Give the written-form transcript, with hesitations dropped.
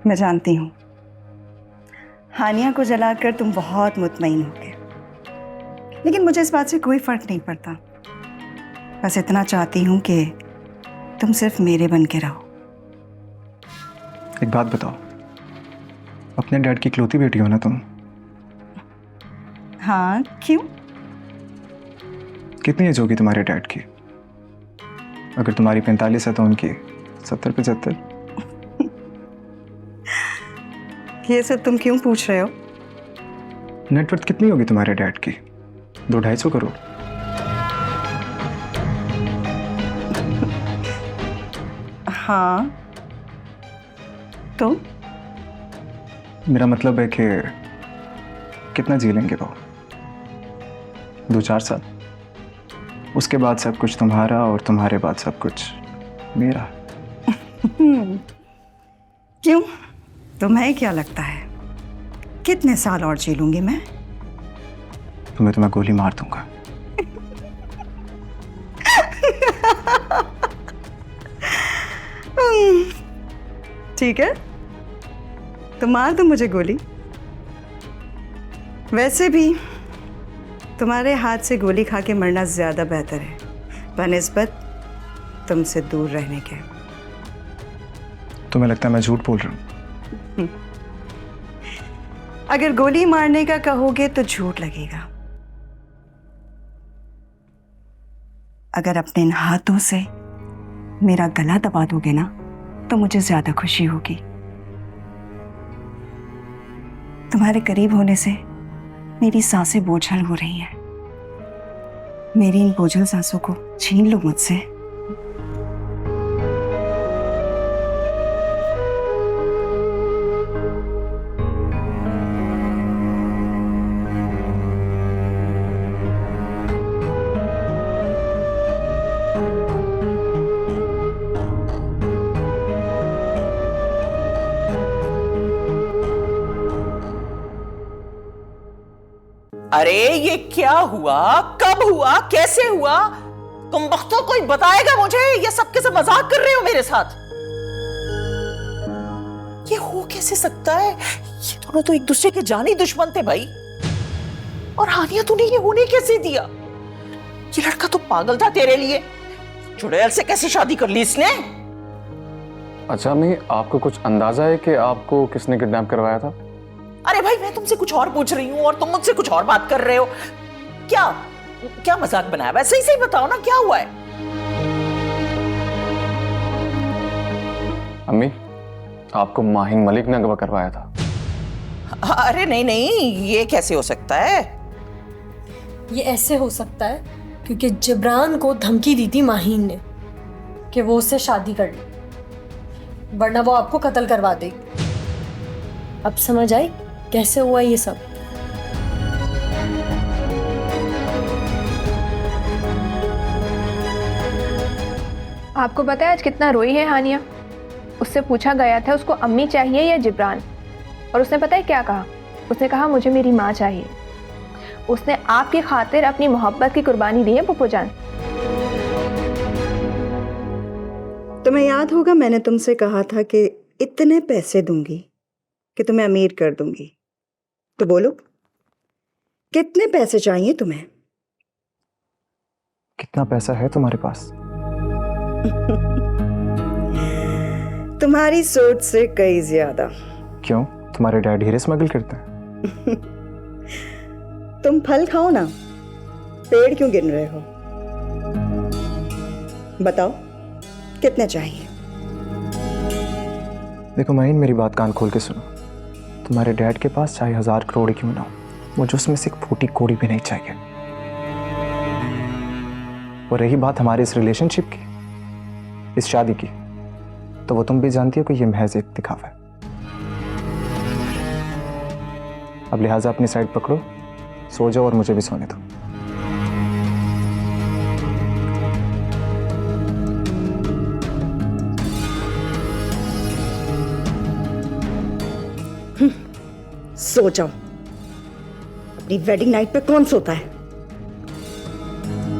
मैं जानती हूँ हानिया को जलाकर तुम बहुत मुतमईन होगे, लेकिन मुझे इस बात से कोई फर्क नहीं पड़ता। बस इतना चाहती हूँ कि तुम सिर्फ मेरे बन के रहो। एक बात बताओ, अपने डैड की इकलौती बेटी हो ना तुम? हाँ, क्यों? कितनी एज होगी तुम्हारे डैड की? अगर तुम्हारी 45 है तो उनकी 70-75। ये सब तुम क्यों पूछ रहे हो? नेटवर्थ कितनी होगी तुम्हारे डैड की? 200-250 करोड़। हाँ, तो मेरा मतलब है कि कितना जी लेंगे वो? 2-4 साल। उसके बाद सब कुछ तुम्हारा और तुम्हारे बाद सब कुछ मेरा। क्यों? तुम्हें क्या लगता है कितने साल और जी लूंगी मैं? तुम्हें गोली मार दूंगा। ठीक है, तो मार दो मुझे गोली। वैसे भी तुम्हारे हाथ से गोली खा के मरना ज्यादा बेहतर है बनिस्बत तुमसे दूर रहने के। तुम्हें लगता है मैं झूठ बोल रहा हूँ? अगर गोली मारने का कहोगे तो झूठ लगेगा। अगर अपने इन हाथों से मेरा गला दबा दोगे ना तो मुझे ज्यादा खुशी होगी। तुम्हारे करीब होने से मेरी सांसें बोझल हो रही हैं। मेरी इन बोझल सांसों को छीन लो मुझसे। अरे ये क्या हुआ, कब हुआ, कैसे हुआ? तुम वक्त तो कोई बताएगा मुझे? ये सब कैसे मजाक कर रहे हो मेरे साथ? ये हो कैसे सकता है? ये दोनों तो एक दूसरे के जानी दुश्मन थे भाई। और हानिया तूने ये होने कैसे दिया? ये लड़का तो पागल था तेरे लिए। चुड़ैल से कैसे शादी कर ली इसने? अच्छा अम्मी, आपको कुछ अंदाजा है कि आपको किसने किडनैप करवाया था? अरे भाई, मैं तुमसे कुछ और पूछ रही हूँ और तुम मुझसे कुछ और बात कर रहे हो। क्या क्या मजाक बनाया? वैसे ही सही बताओ ना, क्या हुआ है? अम्मी, आपको माहिन मलिक ने अगवा करवाया था। अरे नहीं नहीं, ये कैसे हो सकता है? ये ऐसे हो सकता है क्योंकि जिब्रान को धमकी दी थी माहीन ने कि वो उससे शादी कर ले, वरना वो आपको कत्ल करवा देगी। अब समझ आई कैसे हुआ ये सब? आपको पता है आज कितना रोई है हानिया? उससे पूछा गया था उसको अम्मी चाहिए या जिब्रान, और उसने पता है क्या कहा? उसने कहा मुझे मेरी माँ चाहिए। उसने आपकी खातिर अपनी मोहब्बत की कुर्बानी दी है पुप्पो जान। तुम्हें याद होगा मैंने तुमसे कहा था कि इतने पैसे दूंगी कि तुम्हें अमीर कर दूंगी। तो बोलो कितने पैसे चाहिए तुम्हें? कितना पैसा है तुम्हारे पास? तुम्हारी सोच से कई ज्यादा। क्यों, तुम्हारे डैड हीरे स्मगल करते हैं? तुम फल खाओ ना, पेड़ क्यों गिन रहे हो? बताओ कितने चाहिए? देखो माहिन, मेरी बात कान खोल के सुनो। तुम्हारे डैड के पास चाहे 1000 करोड़ क्यों ना हो, मुझे उसमें से एक फूटी कोड़ी भी नहीं चाहिए। और रही बात हमारे इस रिलेशनशिप की, इस शादी की, तो वो तुम भी जानती हो कि ये महज एक दिखावा है। अब लिहाजा अपनी साइड पकड़ो, सो जाओ और मुझे भी सोने दो। सो जाओ। अपनी वेडिंग नाइट पे कौन सोता है?